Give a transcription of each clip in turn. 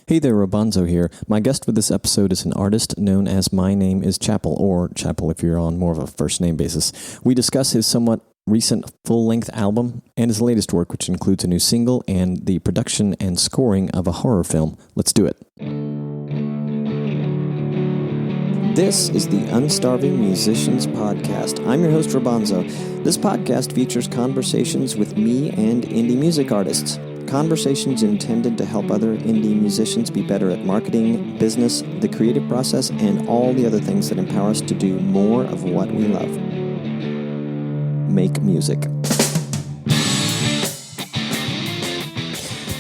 Hey there, Robonzo here. My guest for this episode is an artist known as My Name is Chapel, or Chapel if you're on more of a first-name basis. We discuss his somewhat recent full-length album and his latest work, which includes a new single and the production and scoring of a horror film. Let's do it. This is the Unstarving Musicians Podcast. I'm your host, Robonzo. This podcast features conversations with me and indie music artists. Conversations intended to help other indie musicians be better at marketing, business, the creative process, and all the other things that empower us to do more of what we love. Make music.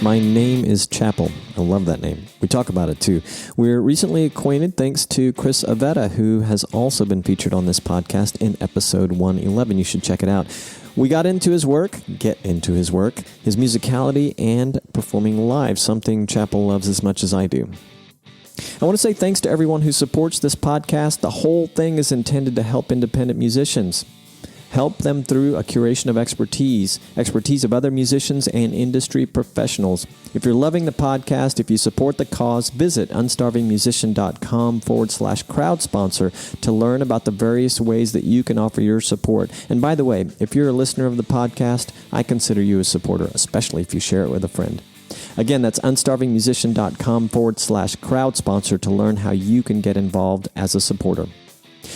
My name is Chapel. I love that name. We talk about it too. We're recently acquainted thanks to Chris Avetta, who has also been featured on this podcast in episode 111. You should check it out. We got into his work, his musicality, and performing live, something Chapel loves as much as I do. I want to say thanks to everyone who supports this podcast. The whole thing is intended to help independent musicians. Help them through a curation of expertise of other musicians and industry professionals. If you're loving the podcast, if you support the cause, visit unstarvingmusician.com/crowd sponsor to learn about the various ways that you can offer your support. And by the way, if you're a listener of the podcast, I consider you a supporter, especially if you share it with a friend. Again, that's unstarvingmusician.com/crowd sponsor to learn how you can get involved as a supporter.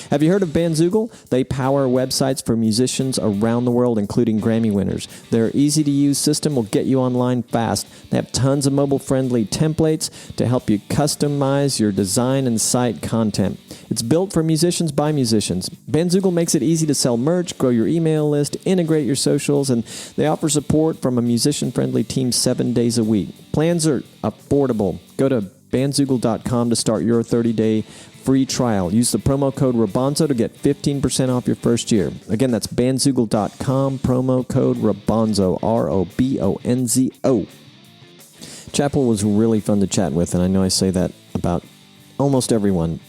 Have you heard of Bandzoogle? They power websites for musicians around the world, including Grammy winners. Their easy-to-use system will get you online fast. They have tons of mobile-friendly templates to help you customize your design and site content. It's built for musicians by musicians. Bandzoogle makes it easy to sell merch, grow your email list, integrate your socials, and they offer support from a musician-friendly team 7 days a week. Plans are affordable. Go to bandzoogle.com to start your 30-day free trial. Use the promo code Robonzo to get 15% off your first year. Again, that's bandzoogle.com, promo code Robonzo, Robonzo. Chapel was really fun to chat with, and I know I say that about almost everyone.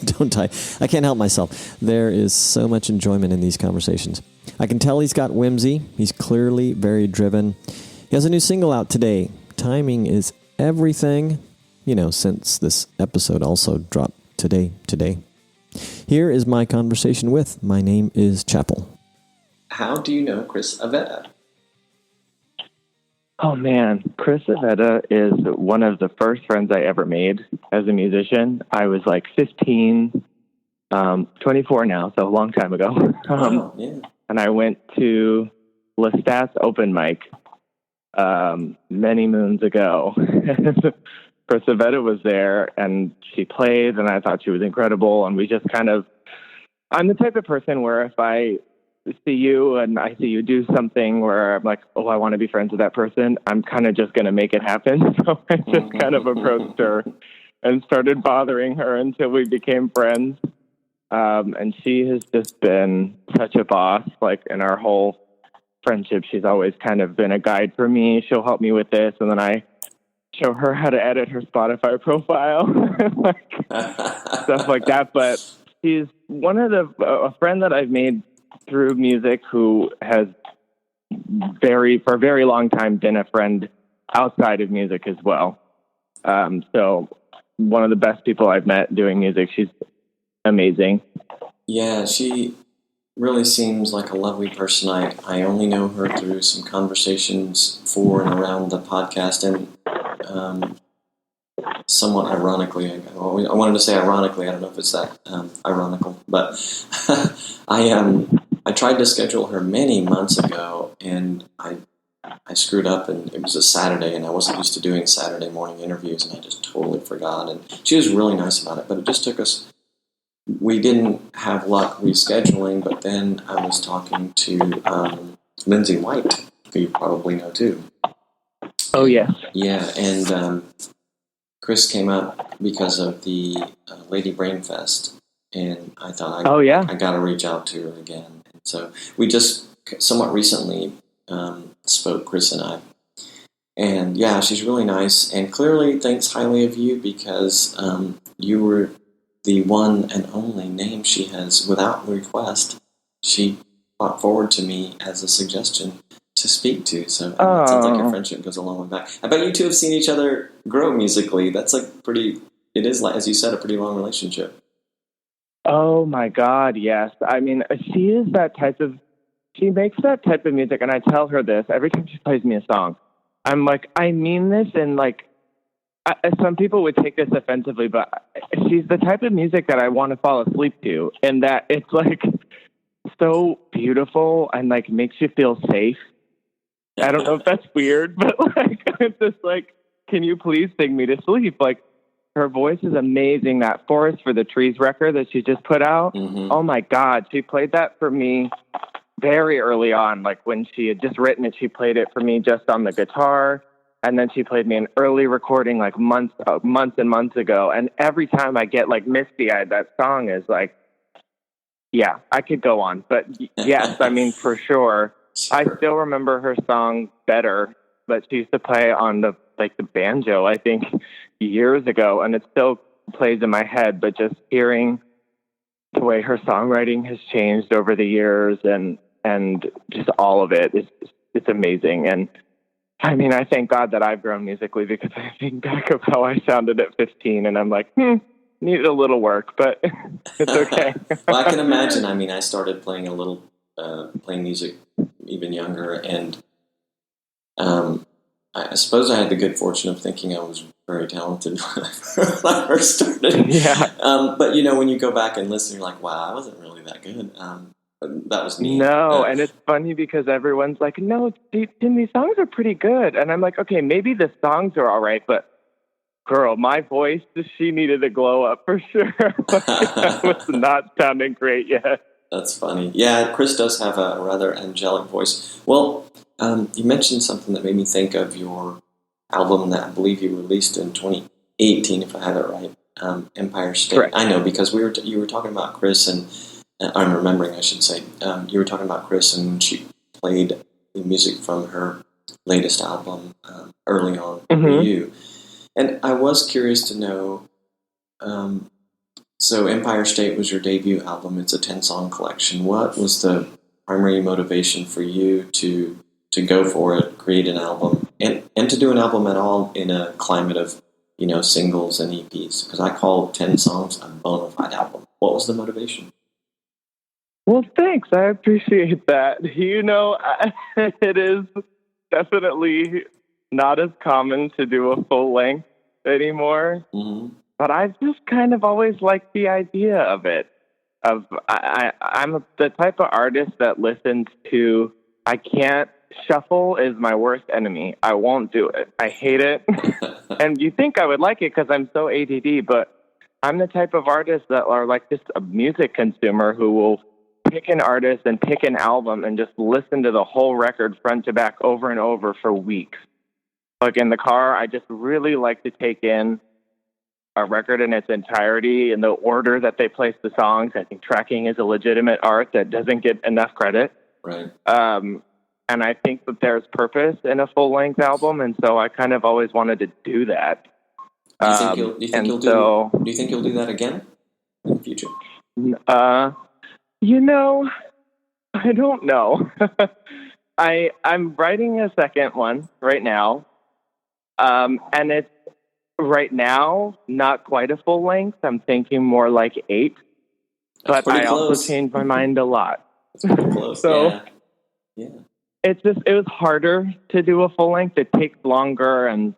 Don't I? I can't help myself. There is so much enjoyment in these conversations. I can tell he's got whimsy. He's clearly very driven. He has a new single out today. Timing is everything, since this episode also dropped today. Here is my conversation with My Name is Chapel. How do you know Chris Avetta? Oh man, Chris Avetta is one of the first friends I ever made as a musician. I was like 15, 24 now, so a long time ago. Yeah. And I went to Lestat's open mic many moons ago. Chris Avetta was there, and she played, and I thought she was incredible, and we just I'm the type of person where if I see you and I see you do something where I'm like, oh, I want to be friends with that person, I'm kind of just going to make it happen. So I just kind of approached her and started bothering her until we became friends. And she has just been such a boss, like in our whole friendship. She's always kind of been a guide for me. She'll help me with this, and then I show her how to edit her Spotify profile, stuff like that. But she's a friend that I've made through music who has for a very long time been a friend outside of music as well. So one of the best people I've met doing music. She's amazing. Yeah, she really seems like a lovely person. I only know her through some conversations for and around the podcast, and somewhat ironically, I wanted to say ironically, I don't know if it's that ironical, but I tried to schedule her many months ago, and I screwed up, and it was a Saturday, and I wasn't used to doing Saturday morning interviews, and I just totally forgot, and she was really nice about it, but it just took us. We didn't have luck rescheduling, but then I was talking to Lindsay White, who you probably know too. Oh, yes. Yeah, and Chris came up because of the Lady Brain Fest, and I thought I got to reach out to her again. And so we just somewhat recently spoke, Chris and I. And yeah, she's really nice and clearly thinks highly of you because you were the one and only name she has, without request, she brought forward to me as a suggestion to speak to. So it sounds like your friendship goes a long way back. I bet you two have seen each other grow musically. That's like it is like, as you said, a pretty long relationship. Oh my God, yes. I mean, she makes that type of music, and I tell her this every time she plays me a song. I'm like, I mean this, and like, some people would take this offensively, but she's the type of music that I want to fall asleep to, and that it's like so beautiful and like makes you feel safe. I don't know if that's weird, but like, it's just like, can you please sing me to sleep? Like, her voice is amazing. That Forest for the Trees record that she just put out. Mm-hmm. Oh my God. She played that for me very early on. Like when she had just written it, she played it for me just on the guitar. And then she played me an early recording like months and months ago. And every time I get like misty eyed, that song is like, yeah, I could go on, but yes, I mean, for sure. I still remember her song Better, but she used to play on the banjo, I think, years ago, and it still plays in my head, but just hearing the way her songwriting has changed over the years and just all of it, it's amazing. And I mean, I thank God that I've grown musically, because I think back of how I sounded at 15 and I'm like, needed a little work, but it's okay. Well, I can imagine. I mean, I started playing playing music even younger, and I suppose I had the good fortune of thinking I was very talented when I first started. Yeah. But when you go back and listen, you're like, wow, I wasn't really that good. That was me. No, and it's funny because everyone's like, no, Tim, these songs are pretty good. And I'm like, okay, maybe the songs are all right, but girl, my voice, she needed to glow up for sure. I was not sounding great yet. That's funny. Yeah, Chris does have a rather angelic voice. Well, you mentioned something that made me think of your album that I believe you released in 2018, if I have it right, Empire State. Correct. I know, because you were talking about Chris, and I'm remembering, I should say. You were talking about Chris, and she played the music from her latest album early on for you. And I was curious to know, so Empire State was your debut album. It's a 10-song collection. What was the primary motivation for you to go for it, create an album, and to do an album at all in a climate of, singles and EPs? Because I call 10 songs a bona fide album. What was the motivation? Well, thanks. I appreciate that. It is definitely not as common to do a full length anymore. Mm-hmm. But I've just kind of always liked the idea of it. I'm the type of artist that listens to, I can't, shuffle is my worst enemy. I won't do it. I hate it. And you think I would like it because I'm so ADD, but I'm the type of artist that are like just a music consumer who will pick an artist and pick an album and just listen to the whole record front to back over and over for weeks. Like in the car, I just really like to take in a record in its entirety in the order that they place the songs. I think tracking is a legitimate art that doesn't get enough credit. Right. And I think that there's purpose in a full-length album, and so I kind of always wanted to do that. Do you think you'll do that again in the future? I don't know. I'm writing a second one right now, and it's right now not quite a full length. I'm thinking more like 8, but I also changed my mind a lot. That's pretty close. So yeah. it was harder to do a full length. It takes longer, and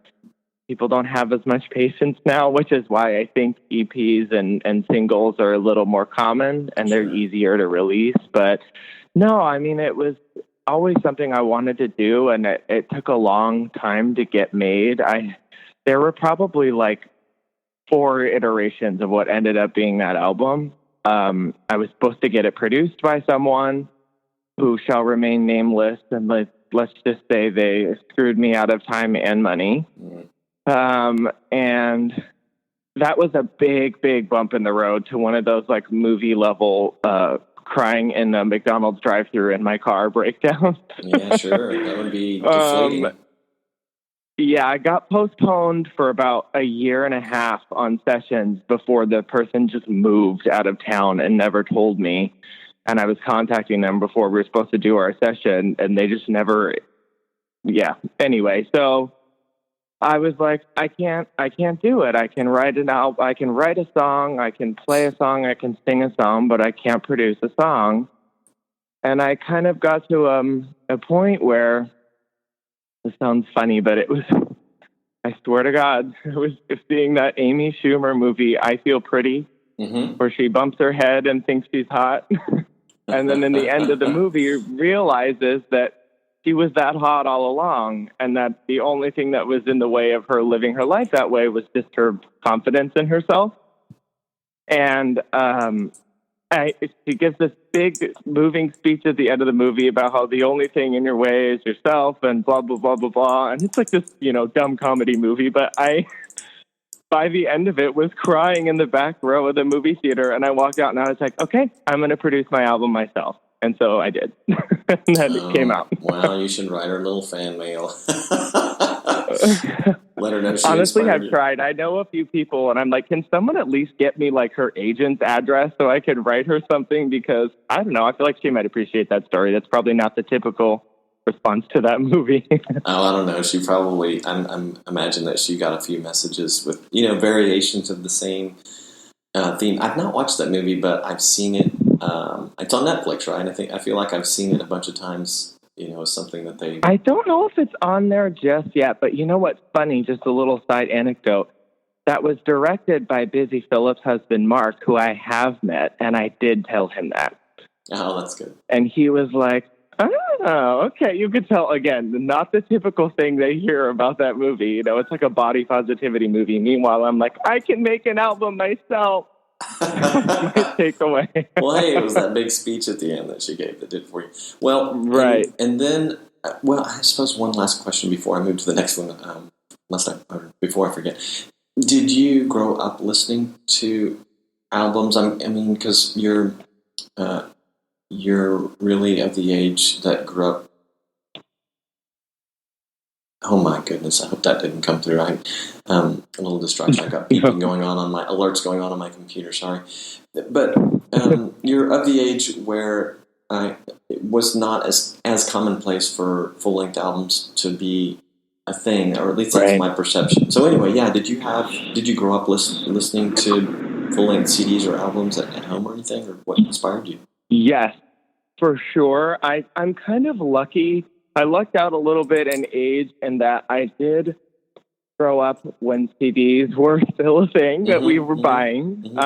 people don't have as much patience now, which is why I think EPs and singles are a little more common and they're easier to release. But no, I mean, it was always something I wanted to do, and it took a long time to get made. There were probably like 4 iterations of what ended up being that album. I was supposed to get it produced by someone who shall remain nameless, and let's just say they screwed me out of time and money. And that was a big, big bump in the road to one of those like movie level crying in the McDonald's drive-thru in my car breakdowns. Yeah, sure. That would be deflating. Yeah, I got postponed for about a year and a half on sessions before the person just moved out of town and never told me. and I was contacting them before we were supposed to do our session, and they just never. Yeah. Anyway, so I was like, I can't do it. I can write an album. I can write a song. I can play a song. I can sing a song, but I can't produce a song. And I kind of got to a point where, it sounds funny, but it was, I swear to God, it was seeing that Amy Schumer movie, I Feel Pretty, where she bumps her head and thinks she's hot. And then in the end of the movie, realizes that she was that hot all along, and that the only thing that was in the way of her living her life that way was just her confidence in herself. And she gives this big moving speech at the end of the movie about how the only thing in your way is yourself and blah, blah, blah, blah, blah. And it's like this, dumb comedy movie. But by the end of it, was crying in the back row of the movie theater. And I walked out and I was like, okay, I'm going to produce my album myself. And so I did. And then it came out. Well, you should write her a little fan mail. Let her know she Honestly, I've you. tried. I know a few people, and I'm like, can someone at least get me like her agent's address so I could write her something? Because I don't know. I feel like she might appreciate that story. That's probably not the typical response to that movie. I don't know. She probably, I'm imagine that she got a few messages with, variations of the same theme. I've not watched that movie, but I've seen it. It's on Netflix, right? I feel like I've seen it a bunch of times. Something that they... I don't know if it's on there just yet, but you know what's funny? Just a little side anecdote. That was directed by Busy Phillips' husband, Mark, who I have met, and I did tell him that. Oh, that's good. And he was like, oh, okay. You could tell, again, not the typical thing they hear about that movie. It's like a body positivity movie. Meanwhile, I'm like, I can make an album myself. Take away. Well, hey, it was that big speech at the end that she gave that did for you. Well, right. And then, I suppose one last question before I move to the next one, before I forget. Did you grow up listening to albums? I mean, because you're really of the age that grew up. Oh my goodness! I hope that didn't come through. I'm a little distracted. I got beeping going on my alerts going on my computer. Sorry, but you're of the age where it was not as commonplace for full length albums to be a thing, or at least that's my perception. So anyway, yeah. Did you grow up listening to full length CDs or albums at home or anything, or what inspired you? Yes, for sure. I'm kind of lucky. I lucked out a little bit in age in that I did grow up when CDs were still a thing that we were buying.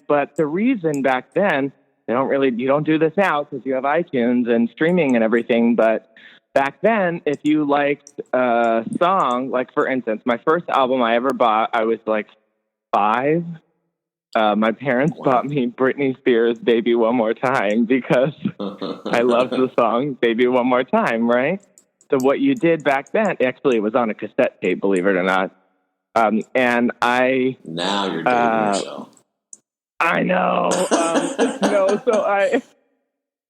But the reason back then, you don't do this now because you have iTunes and streaming and everything. But back then, if you liked a song, like for instance, my first album I ever bought, I was like 5. My parents bought me Britney Spears' Baby One More Time because I loved the song Baby One More Time, right? So what you did back then, actually it was on a cassette tape, believe it or not. And I... Now you're dating yourself. I know.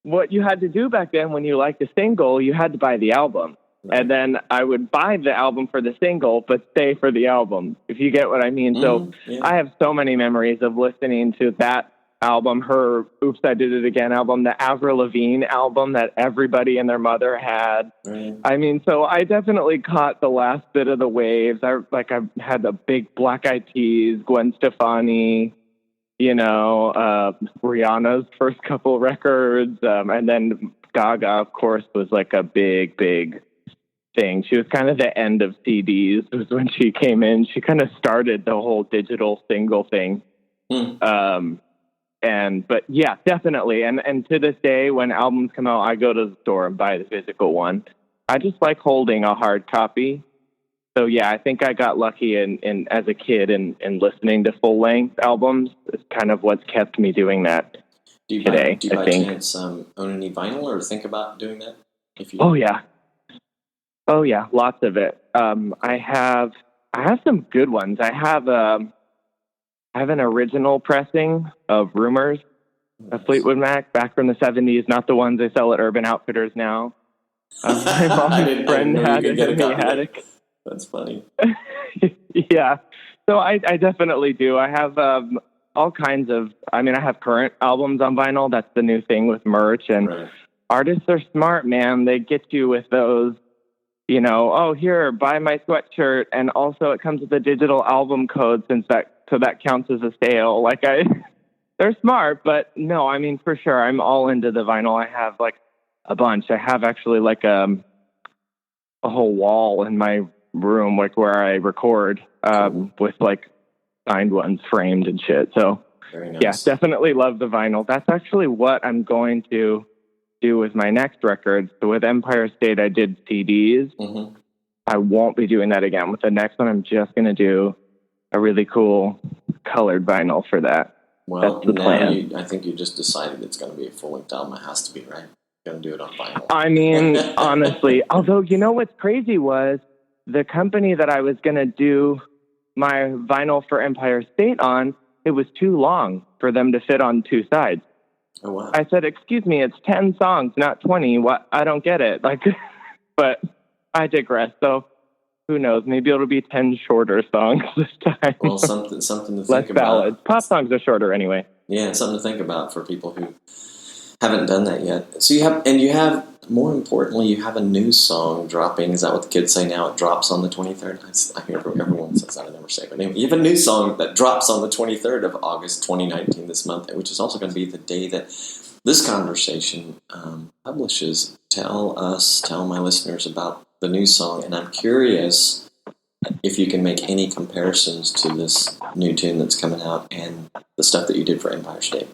What you had to do back then when you liked a single, you had to buy the album. Right. And then I would buy the album for the single, but stay for the album, if you get what I mean. So I have so many memories of listening to that album, her Oops, I Did It Again album, the Avril Lavigne album that everybody and their mother had. Right. I mean, so I definitely caught the last bit of the waves. I had the big Black Eyed Peas, Gwen Stefani, Rihanna's first couple records. And then Gaga, of course, was like a big, big thing. She was kind of the end of CDs. It was when she came in. She kind of started the whole digital single thing. But yeah, definitely. And to this day, when albums come out, I go to the store and buy the physical one. I just like holding a hard copy. So yeah, I think I got lucky in as a kid in listening to full length albums. It's kind of what's kept me doing that today. Do you by chance own any vinyl or think about doing that? Oh yeah, lots of it. I have some good ones. I have an original pressing of Rumors, a Fleetwood Mac back from the 70s, not the ones they sell at Urban Outfitters now. My mom's friend had it in the attic. That's funny. Yeah. So I definitely do. I have all kinds of, I mean, I have current albums on vinyl. That's the new thing with merch. And Right. artists are smart, man. They get you with those, you know, oh, here, buy my sweatshirt. And also it comes with a digital album code so that counts as a sale. Like they're smart, but no, I mean, for sure. I'm all into the vinyl. I have like a bunch. I have actually like a whole wall in my room, like where I record, with like signed ones framed and shit. So Very nice. yeah, definitely love the vinyl. That's actually what I'm going to do with my next record. So with Empire State, I did CDs. Mm-hmm. I won't be doing that again. With the next one, I'm just going to do a really cool colored vinyl for that. Well, that's the plan. I think you just decided it's going to be a full-length album. It has to be, right? You're going to do it on vinyl. I mean, honestly, although, you know what's crazy was the company that I was going to do my vinyl for Empire State on, it was too long for them to fit on two sides. Oh, wow. I said, excuse me, it's 10 songs, not 20. What? I don't get it. Like, but I digress. So who knows? Maybe it'll be 10 shorter songs this time. Well, something to think Less about. ballads. Pop songs are shorter anyway. Yeah, something to think about for people who haven't done that yet. So you have, more importantly, you have a new song dropping. Is that what the kids say now? It drops on the 23rd? I hear everyone says that. I never say it. But anyway, you have a new song that drops on the 23rd of August 2019 this month, which is also going to be the day that this conversation publishes. Tell my listeners about the new song. And I'm curious if you can make any comparisons to this new tune that's coming out and the stuff that you did for Empire State.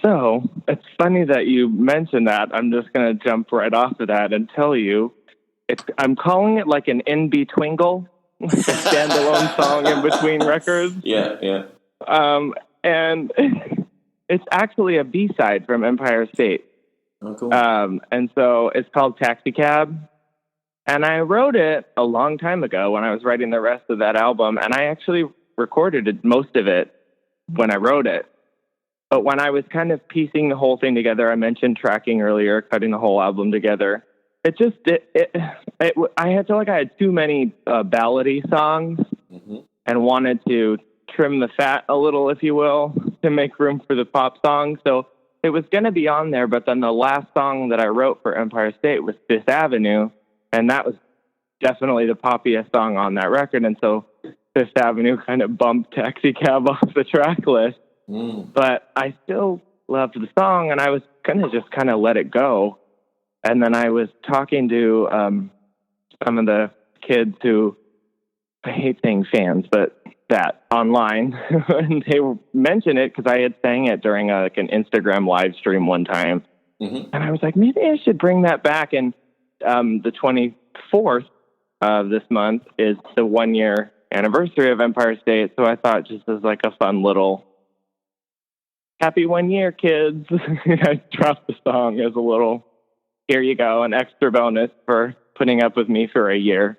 So it's funny that you mentioned that. I'm just going to jump right off of that and tell you, I'm calling it like an in-betwingle, like a standalone song in between records. Yeah. And it's actually a B-side from Empire State. Oh, cool. And so it's called Taxi Cab. And I wrote it a long time ago when I was writing the rest of that album. And I actually recorded most of it when I wrote it. But when I was kind of piecing the whole thing together, I mentioned tracking earlier, cutting the whole album together. I felt like I had too many ballady songs, mm-hmm. and wanted to trim the fat a little, if you will, to make room for the pop songs. So it was going to be on there, but then the last song that I wrote for Empire State was Fifth Avenue, and that was definitely the poppiest song on that record. And so Fifth Avenue kind of bumped Taxi Cab off the track list. But I still loved the song, and I was going to just kind of let it go. And then I was talking to some of the kids who, I hate saying fans, but that online, and they mentioned it because I had sang it during an Instagram live stream one time. Mm-hmm. And I was like, maybe I should bring that back. And the 24th of this month is the 1-year anniversary of Empire State. So I thought, just as like a fun little happy 1 year, kids, I dropped the song as a little, here you go, an extra bonus for putting up with me for a year.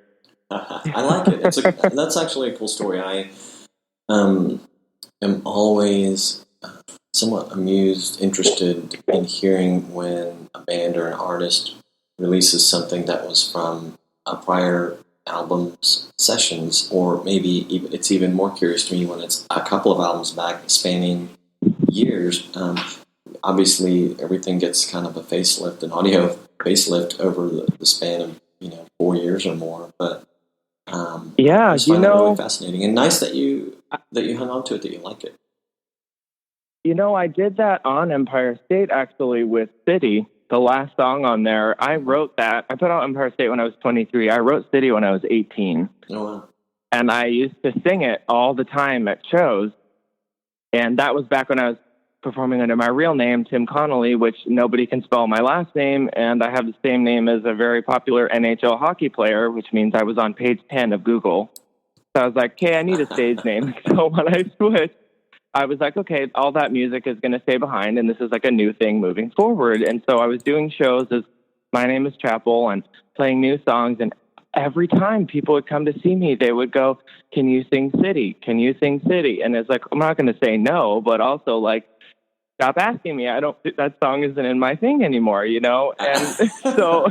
I like it. That's actually a cool story. I am always somewhat amused, interested in hearing when a band or an artist releases something that was from a prior album's sessions, or maybe it's even more curious to me when it's a couple of albums back spanning years. Obviously, everything gets kind of a facelift, an audio facelift over the span of 4 years or more. But yeah, I find that really fascinating and nice that you hung on to it, that you like it. I did that on Empire State actually with City. The last song on there, I wrote that. I put out Empire State when I was 23. I wrote City when I was 18. Oh, wow. And I used to sing it all the time at shows. And that was back when I was performing under my real name, Tim Connolly, which nobody can spell my last name. And I have the same name as a very popular NHL hockey player, which means I was on page 10 of Google. So I was like, hey, I need a stage name. So when I switched, I was like, okay, all that music is going to stay behind, and this is like a new thing moving forward. And so I was doing shows as my name is Chapel and playing new songs. And every time people would come to see me, they would go, can you sing City? Can you sing City? And it's like, I'm not going to say no, but also like, stop asking me. That song isn't in my thing anymore, And so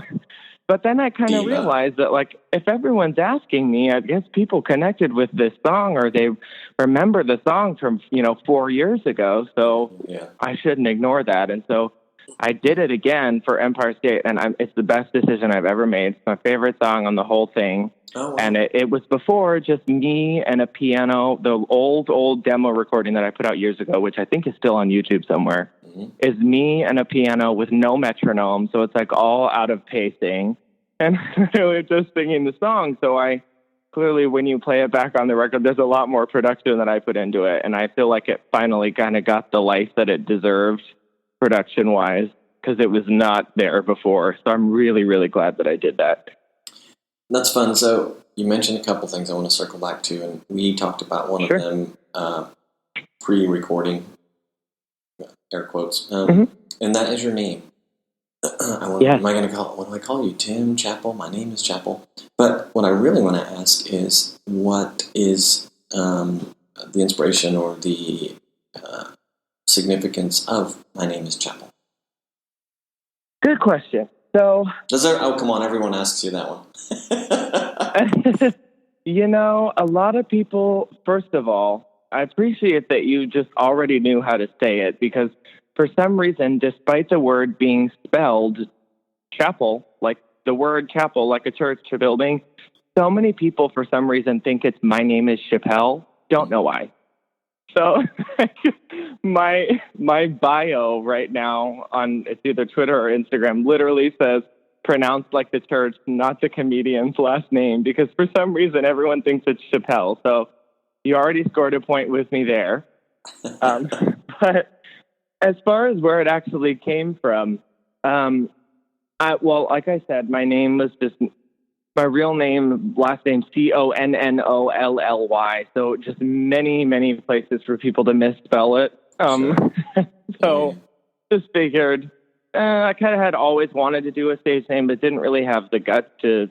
But then I kind of Diva. realized that, like, if everyone's asking me, I guess people connected with this song or they remember the song from, 4 years ago. So Yeah. I shouldn't ignore that. And so I did it again for Empire State, and it's the best decision I've ever made. It's my favorite song on the whole thing. Oh, wow. And it was before just me and a piano, the old demo recording that I put out years ago, which I think is still on YouTube somewhere, is me and a piano with no metronome. So it's like all out of pacing and really just singing the song. So I clearly, when you play it back on the record, there's a lot more production that I put into it. And I feel like it finally kind of got the life that it deserved production wise, because it was not there before. So I'm really, really glad that I did that. That's fun. So you mentioned a couple things I want to circle back to, and we talked about one Sure. of them pre-recording, air quotes, Mm-hmm. and that is your name. Yeah. Am I going to what do I call you? Tim Chappell? My name is Chappell. But what I really want to ask is, what is the inspiration or the significance of My Name is Chappell? Good question. So, Come on, everyone asks you that one. a lot of people, first of all, I appreciate that you just already knew how to say it, because for some reason, despite the word being spelled chapel, like the word chapel, like a church building, so many people for some reason think it's My Name is Chappelle. Don't know why. So my bio right now on it's either Twitter or Instagram literally says pronounced like the church, not the comedian's last name, because for some reason everyone thinks it's Chappelle. So you already scored a point with me there. But as far as where it actually came from, like I said, my name was just my real name, last name, Connollly. So just many, many places for people to misspell it. So just figured I kind of had always wanted to do a stage name, but didn't really have the guts to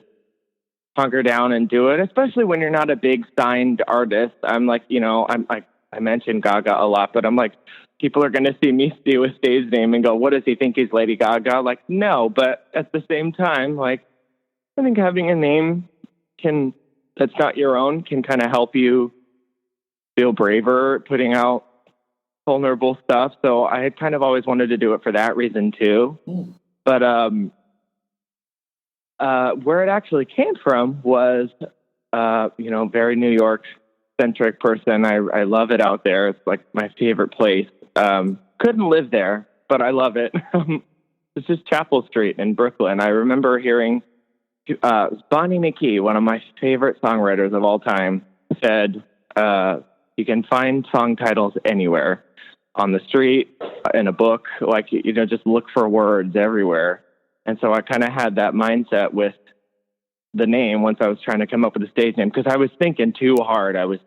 hunker down and do it, especially when you're not a big signed artist. I'm like, I mentioned Gaga a lot, but I'm like, people are going to see me do a stage name and go, what does he think, he's Lady Gaga? Like, no, but at the same time, like, I think having a name that's not your own can kind of help you feel braver putting out vulnerable stuff. So I had kind of always wanted to do it for that reason too. But where it actually came from was, very New York centric person. I love it out there. It's like my favorite place. Couldn't live there, but I love it. It's just Chapel Street in Brooklyn. I remember hearing Bonnie McKee, one of my favorite songwriters of all time, said, you can find song titles anywhere, on the street, in a book, like, just look for words everywhere. And so I kind of had that mindset with the name once I was trying to come up with a stage name, because I was thinking too hard. I was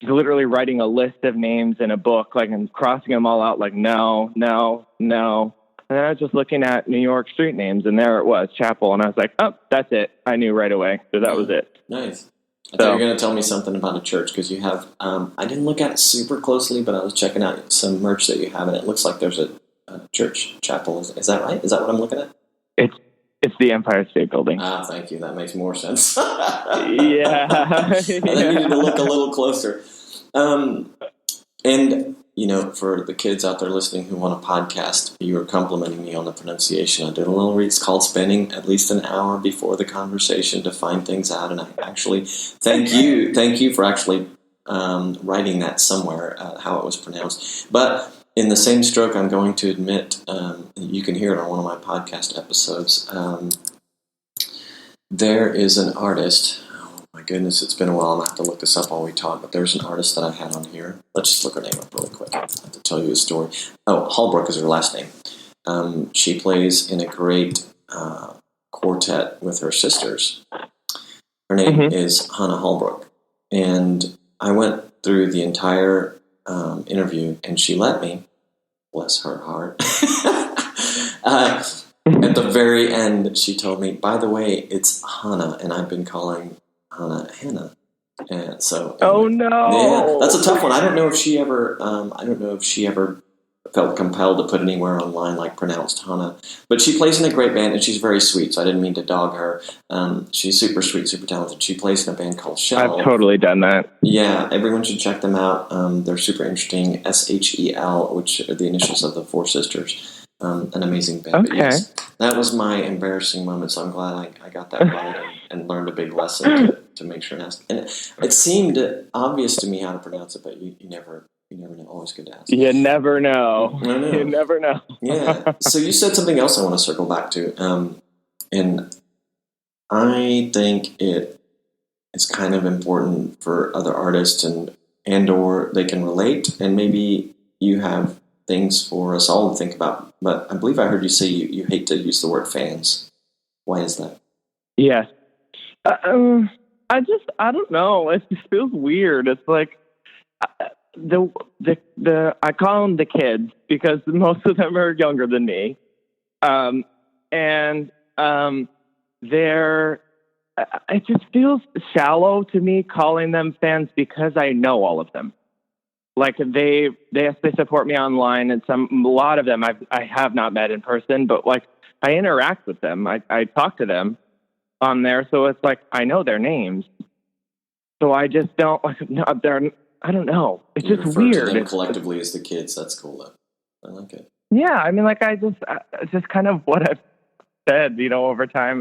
literally writing a list of names in a book, like, and crossing them all out, like, no. And I was just looking at New York street names, and there it was, Chapel. And I was like, oh, that's it. I knew right away. So that was it. Nice. I thought you were going to tell me something about a church, because you have, I didn't look at it super closely, but I was checking out some merch that you have, and it looks like there's a church chapel. Is that right? Is that what I'm looking at? It's the Empire State Building. Ah, thank you. That makes more sense. Yeah. I needed to look a little closer. And, for the kids out there listening who want a podcast, you were complimenting me on the pronunciation. I did a little read. It's called spending at least an hour before the conversation to find things out. And I actually thank you for actually writing that somewhere, how it was pronounced. But in the same stroke, I'm going to admit, you can hear it on one of my podcast episodes. There is an artist. My goodness, it's been a while. I'm going to have to look this up while we talk, but there's an artist that I had on here. Let's just look her name up really quick. I have to tell you a story. Oh, Holbrook is her last name. She plays in a great quartet with her sisters. Her name is Hannah Holbrook. And I went through the entire interview, and she let me, bless her heart, at the very end, she told me, by the way, it's Hannah, and I've been calling Hannah. And so, oh no! Yeah, that's a tough one. I don't know if she ever felt compelled to put anywhere online, like pronounced Hannah. But she plays in a great band, and she's very sweet, so I didn't mean to dog her. She's super sweet, super talented. She plays in a band called Shell. I've totally done that. Yeah, everyone should check them out. They're super interesting. SHEL, which are the initials of the Four Sisters. An amazing band. Okay. But yes, that was my embarrassing moment, so I'm glad I got that right and learned a big lesson to make sure and ask. And it seemed obvious to me how to pronounce it, but you never know. Always good to ask. You never know. I know. You never know. Yeah. So you said something else I want to circle back to. And I think it is kind of important for other artists and or they can relate, and maybe you have things for us all to think about. But I believe I heard you say you hate to use the word fans. Why is that? Yes. I don't know. It just feels weird. It's like I call them the kids because most of them are younger than me. It just feels shallow to me calling them fans because I know all of them. Like they support me online, and a lot of them I have not met in person, but like I interact with them. I talk to them on there, so it's like I know their names. So I just don't like. No, I don't know. It's You just refer weird. to them collectively as the kids. That's cool though. I like it. Yeah, I mean, like it's just kind of what I've said, over time.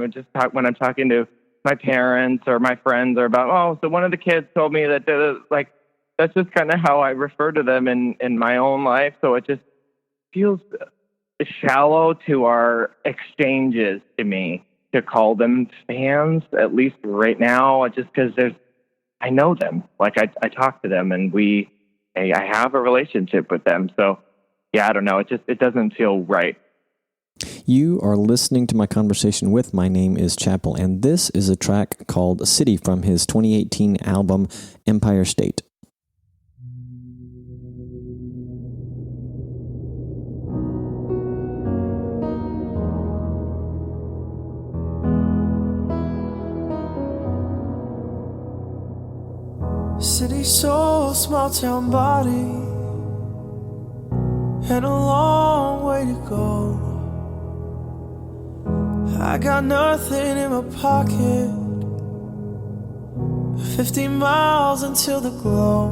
When I'm talking to my parents or my friends or about, so one of the kids told me that that's just kind of how I refer to them in my own life. So it just feels shallow to our exchanges to me to call them fans, at least right now, just because I know them. Like I talk to them and I have a relationship with them. So yeah, I don't know. It doesn't feel right. You are listening to my conversation with My Name is Chapel, and this is a track called City from his 2018 album Empire State. City soul, small town body, and a long way to go. I got nothing in my pocket, 50 miles until the glow.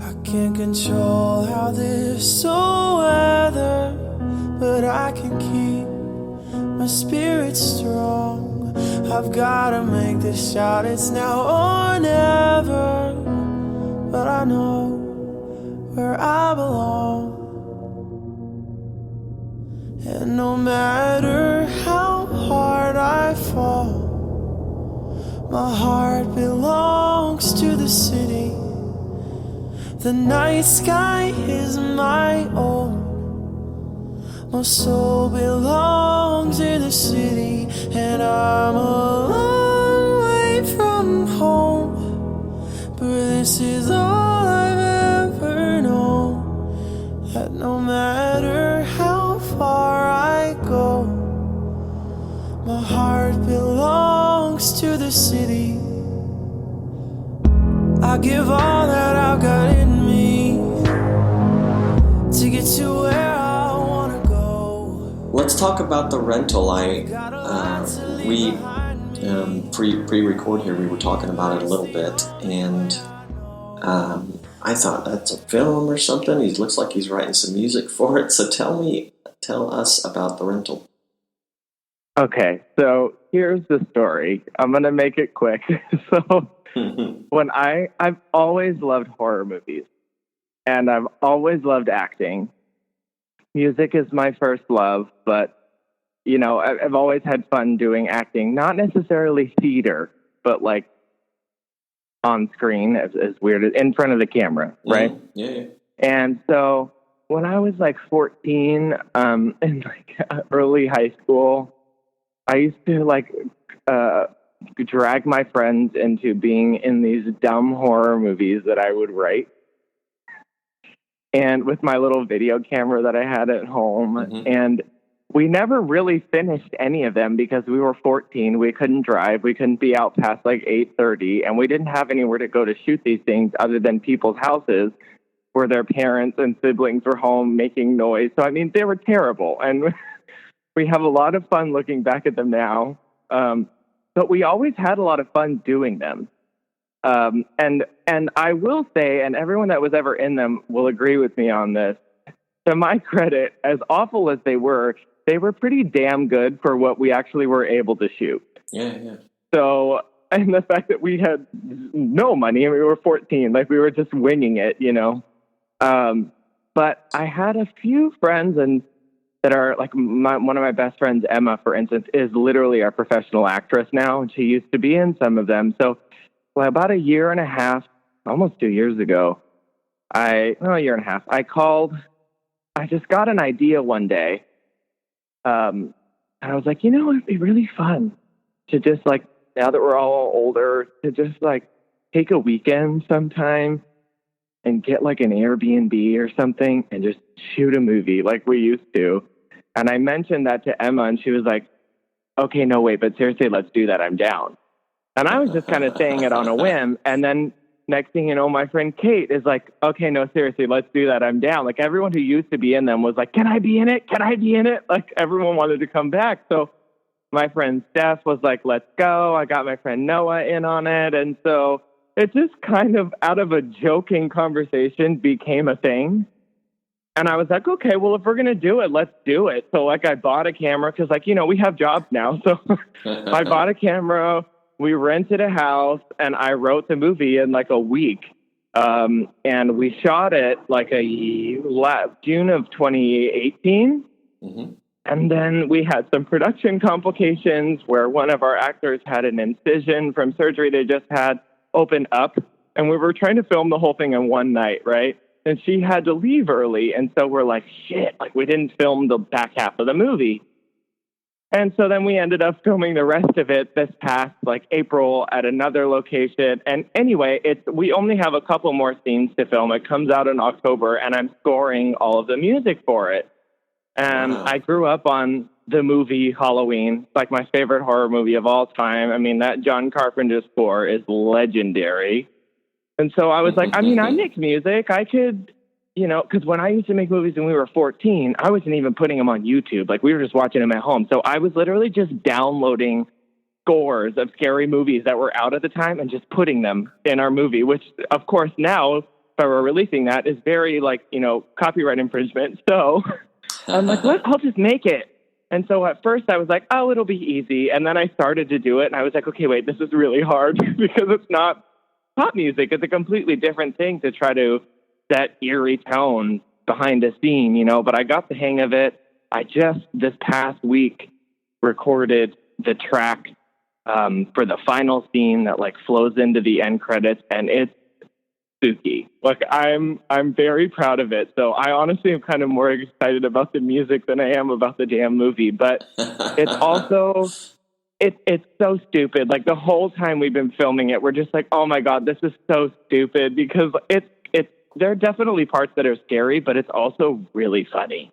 I can't control how this will weather, but I can keep my spirit strong. I've gotta make this shot, it's now or never. But I know where I belong. And no matter how hard I fall, my heart belongs to the city. The night sky is my own. My soul belongs in the city, and I'm a long way from home, but this is all I've ever known. That no matter how far I go, my heart belongs to the city. I give all that I've got in me to get to where I wanna go. Let's talk about the rental. Pre-record here, we were talking about it a little bit, and I thought that's a film or something. He looks like he's writing some music for it. So tell us about the rental. Okay, so here's the story. I'm gonna make it quick. So when I've always loved horror movies, and I've always loved acting. Music is my first love, but I've always had fun doing acting, not necessarily theater, but like on screen, as weird as in front of the camera, right? Yeah. And so when I was like 14, in like early high school, I used to drag my friends into being in these dumb horror movies that I would write. And with my little video camera that I had at home. And we never really finished any of them because we were 14. We couldn't drive. We couldn't be out past like 8:30. And we didn't have anywhere to go to shoot these things other than people's houses. where their parents and siblings were home making noise. So, I mean, they were terrible. And we have a lot of fun looking back at them now. But we always had a lot of fun doing them. And I will say, and everyone that was ever in them will agree with me on this, to my credit, as awful as they were pretty damn good for what we actually were able to shoot. Yeah. So, and the fact that we had no money and we were 14, like we were just winging it, you know. But I had a few friends that are like one of my best friends, Emma, for instance, is literally a professional actress now. And she used to be in some of them. So about a year and a half, almost 2 years ago, a year and a half, I just got an idea one day. And I was like, it'd be really fun to just like, now that we're all older, to just like take a weekend sometime and get like an Airbnb or something and just shoot a movie like we used to. And I mentioned that to Emma and she was like, okay, no, wait, but seriously, let's do that. I'm down. And I was just kind of saying it on a whim. And then next thing you know, my friend Kate is like, okay, no, seriously, let's do that. I'm down. Like everyone who used to be in them was like, can I be in it? Can I be in it? Like everyone wanted to come back. So my friend Steph was like, let's go. I got my friend Noah in on it. And so it just kind of out of a joking conversation became a thing. And I was like, okay, well, if we're going to do it, let's do it. So like I bought a camera because like, we have jobs now. So I bought a camera, we rented a house, and I wrote the movie in like a week. And we shot it like June of 2018. Mm-hmm. And then we had some production complications where one of our actors had an incision from surgery they just had open up. And we were trying to film the whole thing in one night, right? And she had to leave early. And so we're like, shit, like we didn't film the back half of the movie. And so then we ended up filming the rest of it this past like April at another location. And anyway, we only have a couple more scenes to film. It comes out in October and I'm scoring all of the music for it. And I grew up on the movie Halloween, like my favorite horror movie of all time. I mean, that John Carpenter score is legendary. And so I was like, I mean, I make music. I could, because when I used to make movies when we were 14, I wasn't even putting them on YouTube. Like we were just watching them at home. So I was literally just downloading scores of scary movies that were out at the time and just putting them in our movie, which of course now, if I were releasing that, is very like, copyright infringement. So I'm like, I'll just make it. And so at first I was like, oh, it'll be easy. And then I started to do it and I was like, okay, wait, this is really hard because it's not pop music. It's a completely different thing to try to set eerie tone behind a scene, but I got the hang of it. I just this past week recorded the track for the final scene that like flows into the end credits, and it's spooky. Like I'm very proud of it. So I honestly am kind of more excited about the music than I am about the damn movie, but it's also it's so stupid. Like the whole time we've been filming it, we're just like, oh my God, this is so stupid because there are definitely parts that are scary, but it's also really funny.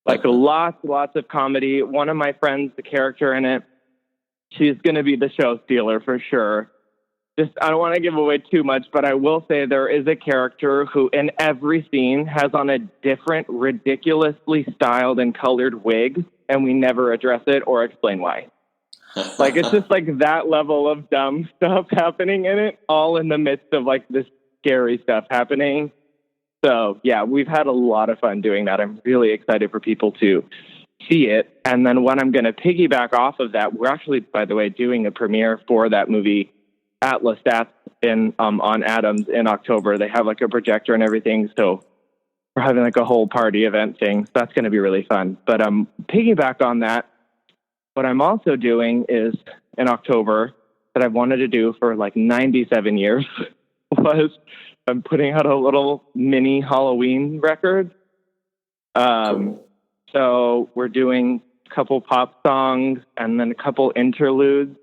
Like lots of comedy. One of my friends, the character in it, she's going to be the show stealer for sure. I don't want to give away too much, but I will say there is a character who in every scene has on a different, ridiculously styled and colored wig, and we never address it or explain why. Like, it's just like that level of dumb stuff happening in it, all in the midst of like this scary stuff happening. So yeah, we've had a lot of fun doing that. I'm really excited for people to see it. And then when I'm going to piggyback off of that, we're actually, by the way, doing a premiere for that movie at Lestat on Adams in October. They have like a projector and everything. So we're having like a whole party event thing. So that's going to be really fun. But piggyback on that, what I'm also doing is in October that I've wanted to do for like 97 years was I'm putting out a little mini Halloween record. Cool. So we're doing a couple pop songs and then a couple interludes.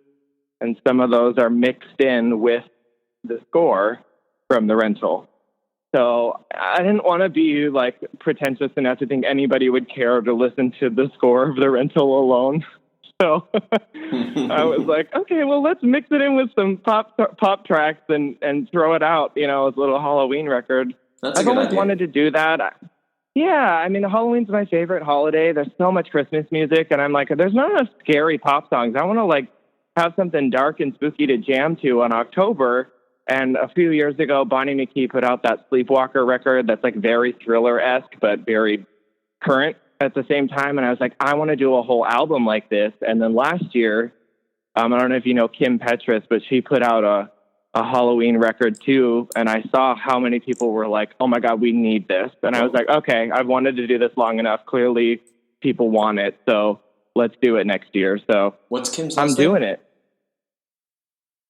And some of those are mixed in with the score from the rental. So I didn't want to be like pretentious enough to think anybody would care to listen to the score of the rental alone. So I was like, okay, well, let's mix it in with some pop tracks and throw it out, as a little Halloween record. That's a I've good always idea. wanted to do that. Yeah, I mean, Halloween's my favorite holiday. There's so much Christmas music, and I'm like, there's not enough scary pop songs. I want to like have something dark and spooky to jam to on October. And a few years ago, Bonnie McKee put out that Sleepwalker record that's like very Thriller-esque, but very current at the same time. And I was like, I want to do a whole album like this. And then last year, I don't know if you know Kim Petras, but she put out a Halloween record too. And I saw how many people were like, oh my God, we need this. And I was like, okay, I've wanted to do this long enough. Clearly people want it. So let's do it next year. So what's Kim's last I'm name? doing it.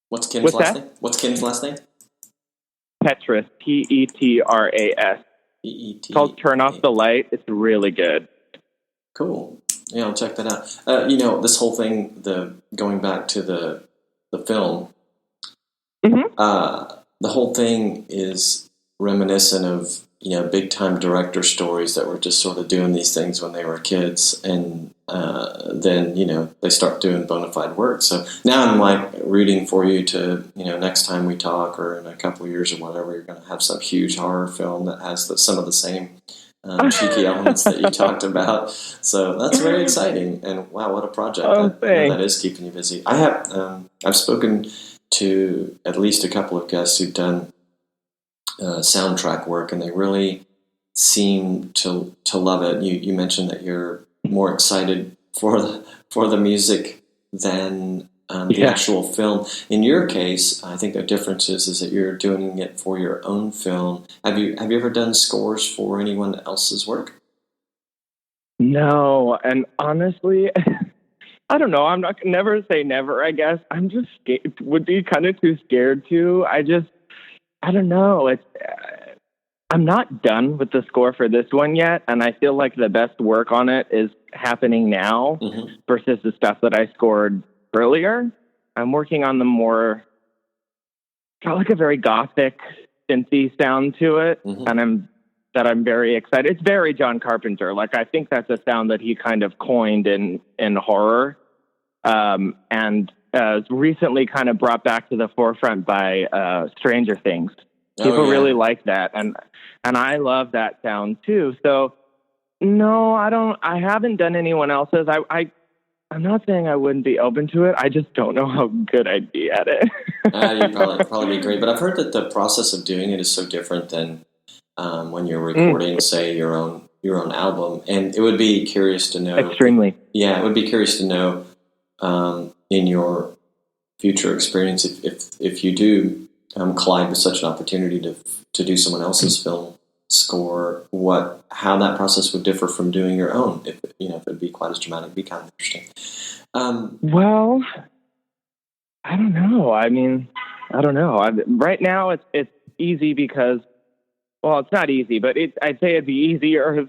What's Kim's What's last that? name? What's Kim's last name? Petras, Petras. P-E-T. It's called Turn Off the Light. It's really good. Cool. Yeah, I'll check that out. This whole thing, going back to the film, the whole thing is reminiscent of big time director stories that were just sort of doing these things when they were kids, and then they start doing bona fide work. So now I'm like rooting for you to next time we talk or in a couple of years or whatever, you're going to have some huge horror film that has some of the same cheeky elements that you talked about. So that's very exciting. And wow, what a project! That is keeping you busy. I've spoken to at least a couple of guests who've done soundtrack work, and they really seem to love it. You mentioned that you're more excited for the music than the actual film. In your case, I think the difference is that you're doing it for your own film. Have you ever done scores for anyone else's work? No, and honestly, I don't know. I'm not never say never. I guess I'm just scared. Would be kind of too scared to. I don't know. I'm not done with the score for this one yet, and I feel like the best work on it is happening now versus the stuff that I scored earlier. I'm working on the more, got like a very gothic, synthy sound to it, and I'm very excited. It's very John Carpenter. Like, I think that's a sound that he kind of coined in horror, and recently kind of brought back to the forefront by Stranger Things. People really like that, and I love that sound too. So no, I haven't done anyone else's. I'm not saying I wouldn't be open to it. I just don't know how good I'd be at it. You'd probably be great. But I've heard that the process of doing it is so different than when you're recording, say, your own album. And it would be curious to know. Extremely. Yeah, it would be curious to know in your future experience if you do collide with such an opportunity to do someone else's film score, how that process would differ from doing your own. If it'd be quite as dramatic, it'd be kind of interesting. Well, I don't know. I mean, I don't know. Right now, it's easy because, well, it's not easy, but I'd say it'd be easier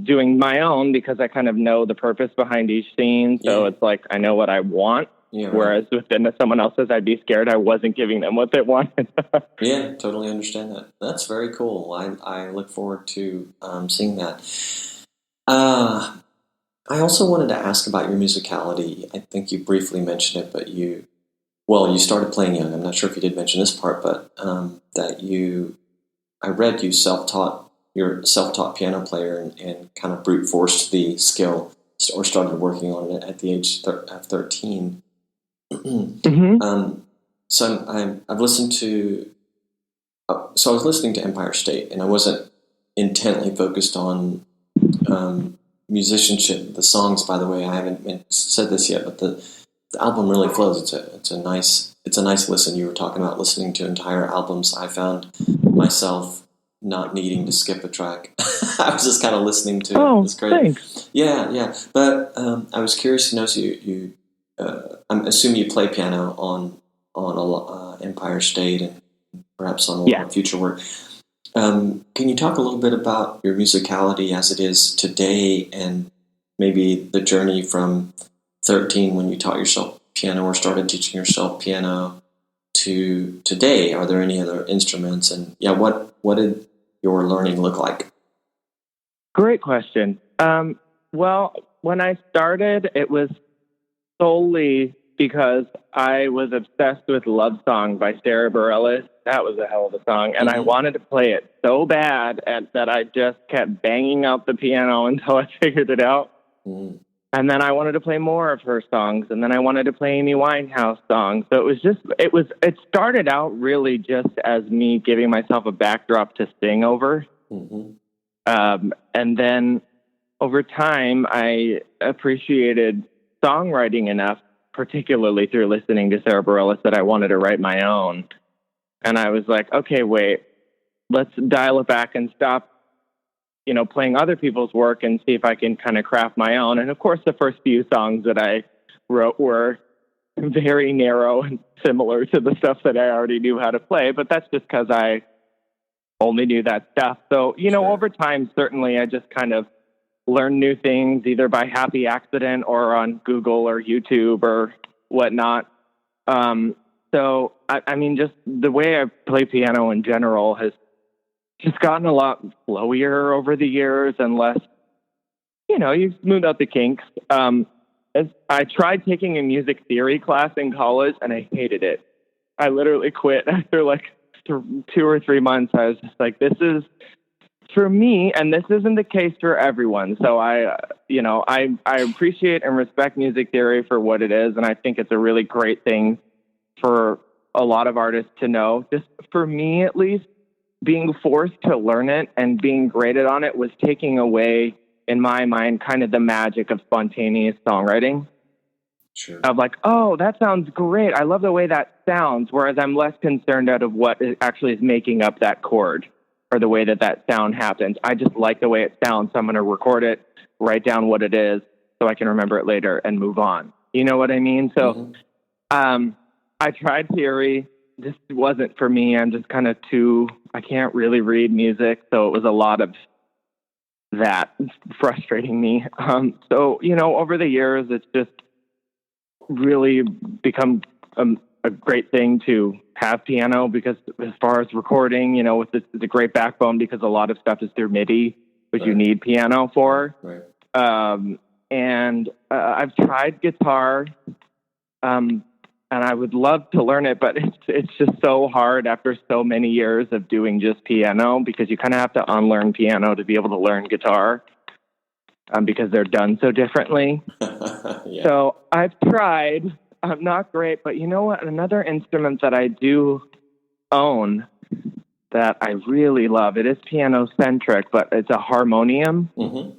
doing my own because I kind of know the purpose behind each scene. So it's like I know what I want. Yeah, right. Whereas within someone else's, I'd be scared I wasn't giving them what they wanted. Yeah, totally understand that. That's very cool. I look forward to seeing that. I also wanted to ask about your musicality. I think you briefly mentioned it, but you started playing young. I'm not sure if you did mention this part, but I read you're a self-taught piano player and kind of brute forced the skill or started working on it at the age of 13. So I've listened to. So I was listening to Empire State, and I wasn't intently focused on musicianship. The songs, by the way, I haven't said this yet, but the album really flows. It's a nice listen. You were talking about listening to entire albums. I found myself not needing to skip a track. I was just kind of listening to it. It was great. Thanks. Yeah. But I was curious to know. So you I'm assuming you play piano on Empire State and perhaps on a lot of future work. Can you talk a little bit about your musicality as it is today, and maybe the journey from 13 when you taught yourself piano or started teaching yourself piano to today? Are there any other instruments? And what did your learning look like? Great question. Well, when I started, it was solely because I was obsessed with Love Song by Sarah Bareilles. that was a hell of a song. And I wanted to play it so bad that I just kept banging out the piano until I figured it out. Mm. And then I wanted to play more of her songs, and then I wanted to play Amy Winehouse songs. So it started out really just as me giving myself a backdrop to sing over. Mm-hmm. And then over time, I appreciated songwriting enough, particularly through listening to Sarah Bareilles, that I wanted to write my own. And I was like, okay, wait, let's dial it back and stop, playing other people's work and see if I can kind of craft my own. And of course, the first few songs that I wrote were very narrow and similar to the stuff that I already knew how to play, but that's just because I only knew that stuff. So, Sure. Over time, certainly I just kind of learned new things either by happy accident or on Google or YouTube or whatnot. So, I mean, just the way I play piano in general has just gotten a lot flowier over the years and less, you smooth out the kinks. I tried taking a music theory class in college and I hated it. I literally quit after like 2 or 3 months. I was just like, this is for me, and this isn't the case for everyone. So I appreciate and respect music theory for what it is. And I think it's a really great thing for a lot of artists to know. Just for me, at least, being forced to learn it and being graded on it was taking away, in my mind, kind of the magic of spontaneous songwriting. Sure. Of like, oh, that sounds great. I love the way that sounds. Whereas I'm less concerned out of what actually is making up that chord or the way that sound happens. I just like the way it sounds. So I'm going to record it, write down what it is so I can remember it later and move on. You know what I mean? So, I tried theory. This wasn't for me. I'm just kind of I can't really read music. So it was a lot of that frustrating me. So, over the years, it's just really become a great thing to have piano because as far as recording, with it's a great backbone because a lot of stuff is through MIDI, which you need piano for. Right. And I've tried guitar, and I would love to learn it, but it's just so hard after so many years of doing just piano because you kind of have to unlearn piano to be able to learn guitar because they're done so differently. Yeah. So I've tried. I'm not great, but you know what? Another instrument that I do own that I really love, it is piano-centric, but it's a harmonium. Mm-hmm.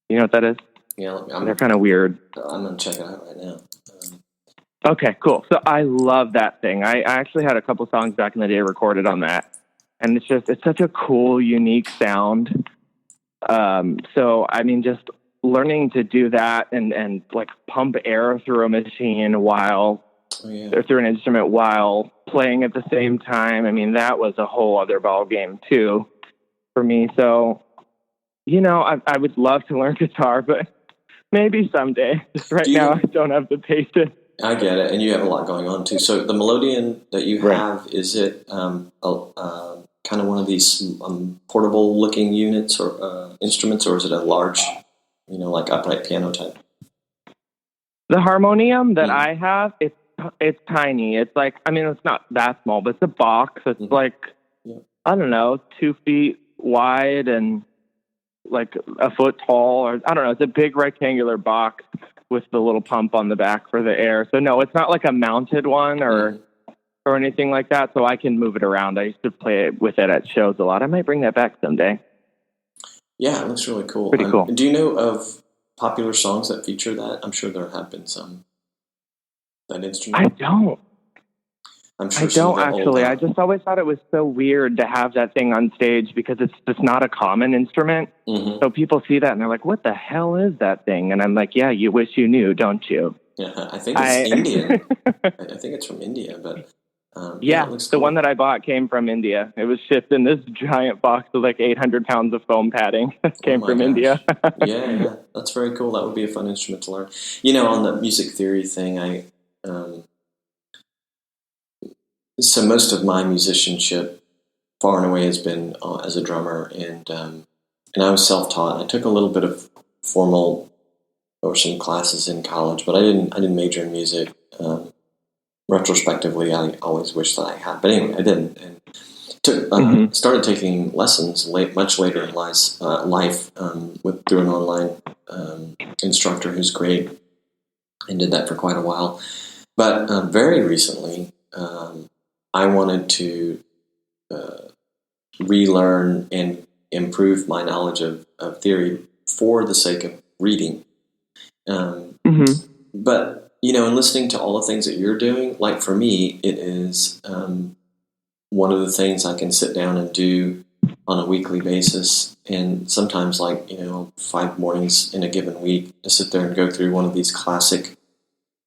You know what that is? Yeah, They're kind of weird. I'm going to check it out right now. Okay, cool. So I love that thing. I actually had a couple songs back in the day recorded on that. And it's such a cool, unique sound. So, I mean, just learning to do that and like pump air through a machine or through an instrument while playing at the same time. I mean, that was a whole other ball game too for me. So, I would love to learn guitar, but maybe someday. Just right now, I don't have the patience. I get it, and you have a lot going on too. So the melodeon that you have, is it kind of one of these portable-looking units or instruments, or is it a large, like upright piano type? The harmonium that I have, it's tiny. It's like, I mean, it's not that small, but it's a box. It's like, I don't know, 2 feet wide and like a foot tall, or I don't know. It's a big rectangular box with the little pump on the back for the air. So no, it's not like a mounted one or anything like that. So I can move it around. I used to play with it at shows a lot. I might bring that back someday. Yeah, it looks really cool. Pretty cool. Do you know of popular songs that feature that? I'm sure there have been some. That instrument? I don't. I'm sure I don't actually. I just always thought it was so weird to have that thing on stage because it's just not a common instrument. Mm-hmm. So people see that and they're like, what the hell is that thing? And I'm like, yeah, you wish you knew, don't you? Yeah, I think it's Indian. I think it's from India, but yeah, it looks the cool. one that I bought came from India. It was shipped in this giant box with like 800 pounds of foam padding. Came from India. yeah, that's very cool. That would be a fun instrument to learn. On the music theory thing, so most of my musicianship, far and away, has been as a drummer, and I was self-taught. I took a little bit of formal or some classes in college, but I didn't major in music. retrospectively, I always wish that I had. But anyway, I didn't. And started taking lessons much later in life through an online instructor who's great, and did that for quite a while. But very recently, I wanted to relearn and improve my knowledge of theory for the sake of reading. But, in listening to all the things that you're doing, like for me, it is one of the things I can sit down and do on a weekly basis. And sometimes 5 mornings in a given week, I sit there and go through one of these classic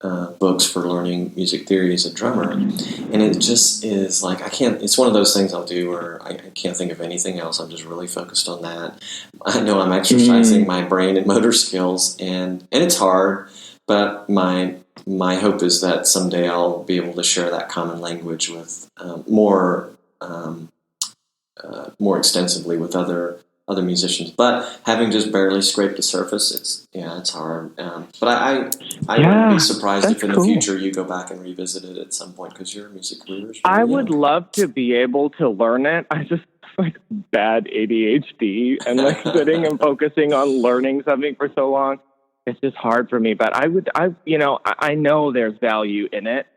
books for learning music theory as a drummer. And it just is it's one of those things I'll do where I can't think of anything else. I'm just really focused on that. I know I'm exercising my brain and motor skills, and it's hard, but my hope is that someday I'll be able to share that common language with more extensively with other musicians. But having just barely scraped the surface, it's hard. But I wouldn't be surprised if in the future you go back and revisit it at some point, because your music career is really would love to be able to learn it. I just bad ADHD and sitting and focusing on learning something for so long. It's just hard for me, but I know there's value in it.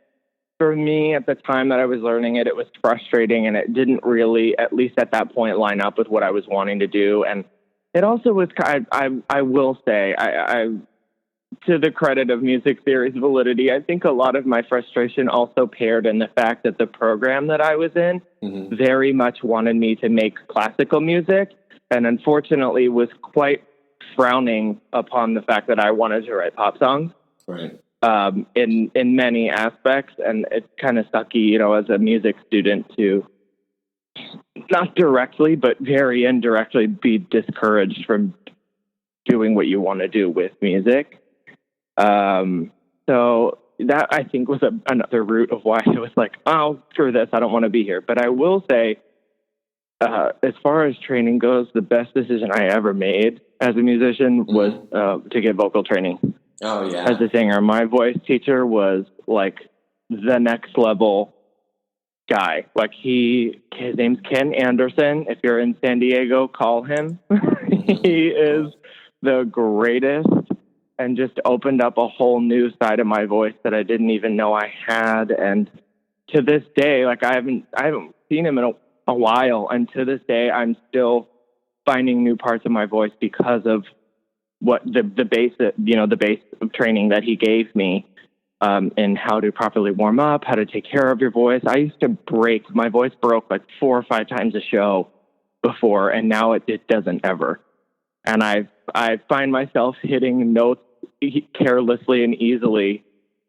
For me, at the time that I was learning it, it was frustrating, and it didn't really, at least at that point, line up with what I was wanting to do. And it also was, I will say, to the credit of music theory's validity, I think a lot of my frustration also paired in the fact that the program that I was in very much wanted me to make classical music, and unfortunately was quite frowning upon the fact that I wanted to write pop songs. Right. In many aspects, and it's kind of sucky, as a music student, to not directly but very indirectly be discouraged from doing what you want to do with music. So that, I think, was another root of why I was like, oh, screw this, I don't want to be here. But I will say, as far as training goes, the best decision I ever made as a musician was to get vocal training. Oh, yeah. As a singer, my voice teacher was the next level guy. His name's Ken Anderson. If you're in San Diego, call him. He is the greatest, and just opened up a whole new side of my voice that I didn't even know I had. And to this day, I haven't seen him in a while, and to this day, I'm still finding new parts of my voice because of what the base of training that he gave me, and how to properly warm up, how to take care of your voice. I used to my voice broke 4 or 5 times a show before, and now it doesn't ever. And I find myself hitting notes carelessly and easily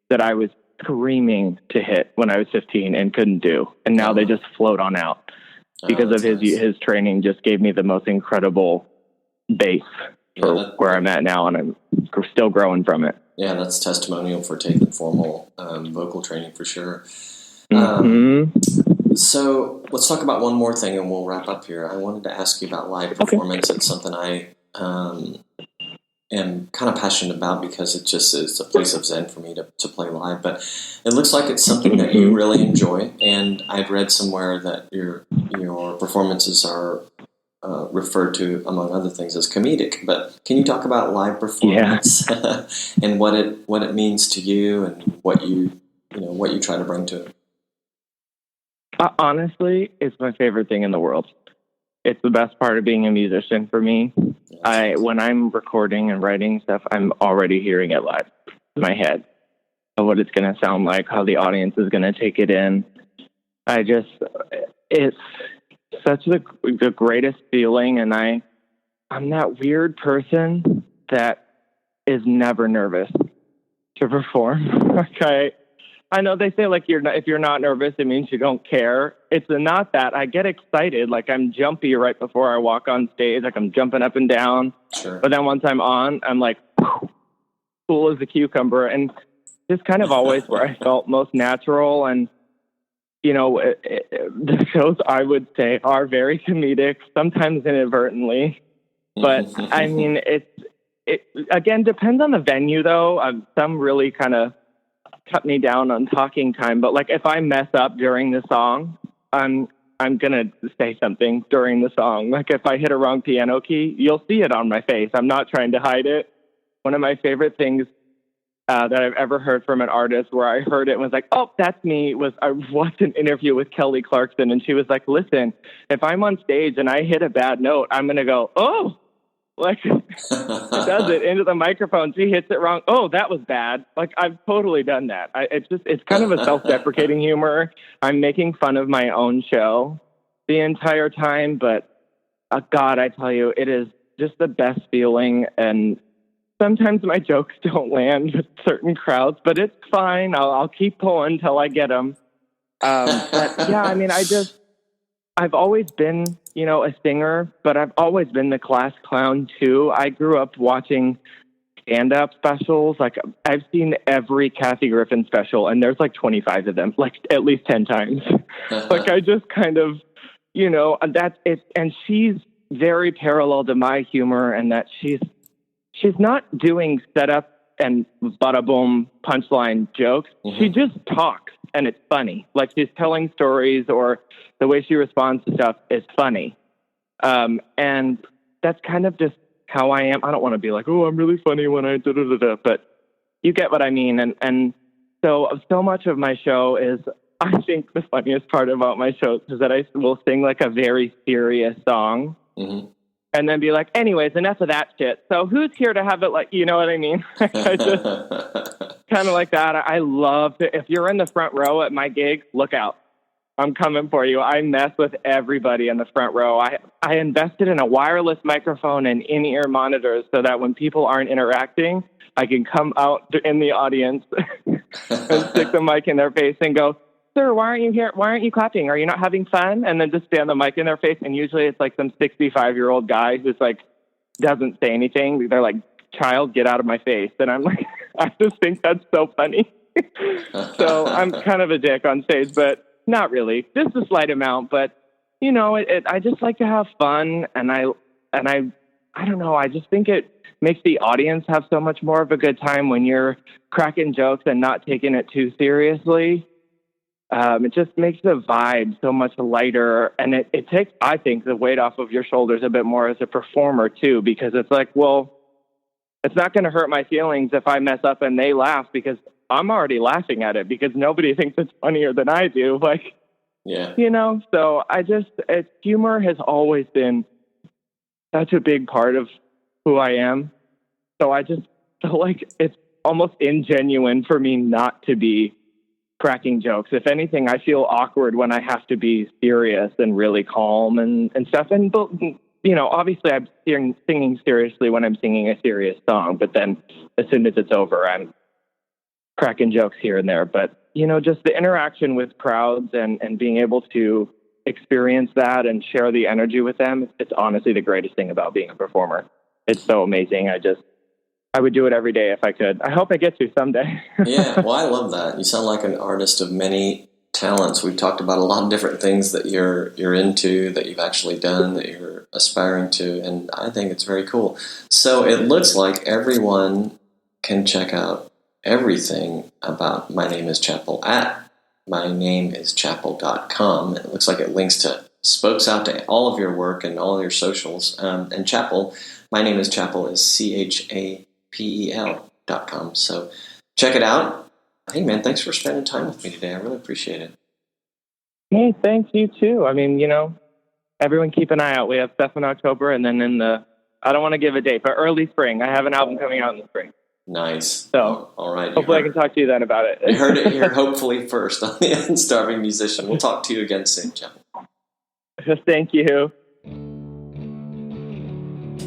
that I was screaming to hit when I was 15 and couldn't do. And now they just float on out because of his training. Just gave me the most incredible base for where I'm at now, and I'm still growing from it. Yeah, that's testimonial for taking formal vocal training for sure. So let's talk about one more thing and we'll wrap up here. I wanted to ask you about live performance. It's something I am kind of passionate about because it just is a place of zen for me to play live. But it looks like it's something that you really enjoy. And I'd read somewhere that your performances are referred to, among other things, as comedic. But can you talk about live performance and what it means to you and what you try to bring to it? Honestly, it's my favorite thing in the world. It's the best part of being a musician for me. When I'm recording and writing stuff, I'm already hearing it live in my head of what it's going to sound like, how the audience is going to take it in. It's such the greatest feeling, and I'm that weird person that is never nervous to perform. I know they say if you're not nervous, it means you don't care. It's not that. I get excited, I'm jumpy right before I walk on stage, I'm jumping up and down. Sure. But then once I'm on, I'm cool as a cucumber, and just kind of always where I felt most natural. And the shows, I would say, are very comedic, sometimes inadvertently. But I mean, it again depends on the venue, though. Some really kind of cut me down on talking time, but like if I mess up during the song, I'm gonna say something during the song. Like if I hit a wrong piano key, you'll see it on my face. I'm not trying to hide it. One of my favorite things that I've ever heard from an artist where I heard it and was like, oh, that's me, was I watched an interview with Kelly Clarkson, and she was like, listen, if I'm on stage and I hit a bad note, I'm going to go, oh, like she does it into the microphone. She hits it wrong. Oh, that was bad. Like I've totally done that. It's kind of a self-deprecating humor. I'm making fun of my own show the entire time, but God, I tell you, it is just the best feeling. And sometimes my jokes don't land with certain crowds, but it's fine. I'll keep pulling until I get them. But yeah, I mean, I've always been, a singer, but I've always been the class clown too. I grew up watching stand-up specials. Like I've seen every Kathy Griffin special, and there's like 25 of them, like at least 10 times. Like I just kind of, that's it. And she's very parallel to my humor, and that she's not doing setup and bada boom punchline jokes. Mm-hmm. She just talks and it's funny. Like she's telling stories, or the way she responds to stuff is funny. And that's kind of just how I am. I don't want to be like, oh, I'm really funny when I da-da-da-da, but you get what I mean. And so much of my show is, I think the funniest part about my show is that I will sing like a very serious song. Mm-hmm. And then be like, anyways, enough of that shit. So who's here to have it like, you know what I mean? I just kind of like that. I love to, if you're in the front row at my gig, look out. I'm coming for you. I mess with everybody in the front row. I invested in a wireless microphone and in-ear monitors so that when people aren't interacting, I can come out in the audience and stick the mic in their face and go, sir, why aren't you here? Why aren't you clapping? Are you not having fun? And then just stand the mic in their face. And usually it's like some 65-year-old guy who's like, doesn't say anything. They're like, child, get out of my face. And I'm like, I just think that's so funny. So I'm kind of a dick on stage, but not really. Just a slight amount. But, I just like to have fun. And I don't know. I just think it makes the audience have so much more of a good time when you're cracking jokes and not taking it too seriously. It just makes the vibe so much lighter, and it takes, I think, the weight off of your shoulders a bit more as a performer too, because it's like, well, it's not going to hurt my feelings if I mess up and they laugh, because I'm already laughing at it because nobody thinks it's funnier than I do. Like, yeah, so humor has always been such a big part of who I am. So I just feel like it's almost ingenuine for me not to be cracking jokes. If anything, I feel awkward when I have to be serious and really calm and stuff. And, obviously I'm singing seriously when I'm singing a serious song, but then as soon as it's over, I'm cracking jokes here and there. But, just the interaction with crowds and being able to experience that and share the energy with them, it's honestly the greatest thing about being a performer. It's so amazing. I would do it every day if I could. I hope I get to someday. Yeah, well, I love that. You sound like an artist of many talents. We've talked about a lot of different things that you're into, that you've actually done, that you're aspiring to, and I think it's very cool. So it looks like everyone can check out everything about My Name is Chapel at mynameschapel.com. It looks like it links to spokes out to all of your work and all of your socials. And Chapel, My Name is Chapel, is CHAPEL.com. So check it out. Hey, man, thanks for spending time with me today. I really appreciate it. Hey, thanks, you too. I mean, everyone keep an eye out. We have stuff in October, and then I don't want to give a date, but early spring. I have an album coming out in the spring. Nice. So, all right. Hopefully I can talk to you then about it. You heard it here, hopefully, first on the Unstarving Musician. We'll talk to you again soon, Chapel. Thank you.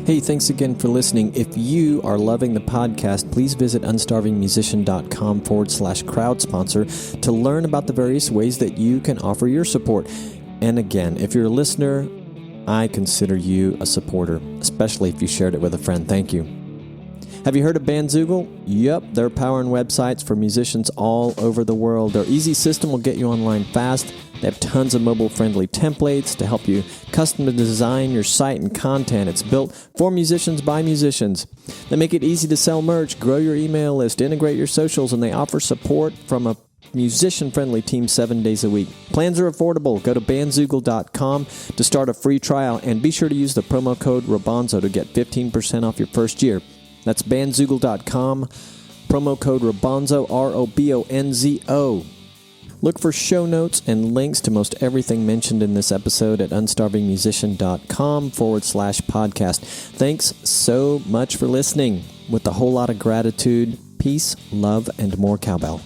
Hey, thanks again for listening. If you are loving the podcast, please visit unstarvingmusician.com/crowd sponsor to learn about the various ways that you can offer your support. And again, if you're a listener, I consider you a supporter, especially if you shared it with a friend. Thank you. Have you heard of Bandzoogle? Yep, they're powering websites for musicians all over the world. Their easy system will get you online fast. They have tons of mobile-friendly templates to help you custom design your site and content. It's built for musicians by musicians. They make it easy to sell merch, grow your email list, integrate your socials, and they offer support from a musician-friendly team 7 days a week. Plans are affordable. Go to bandzoogle.com to start a free trial, and be sure to use the promo code Robonzo to get 15% off your first year. That's bandzoogle.com, promo code Robonzo, ROBONZO. Look for show notes and links to most everything mentioned in this episode at unstarvingmusician.com/podcast. Thanks so much for listening. With a whole lot of gratitude, peace, love, and more cowbell.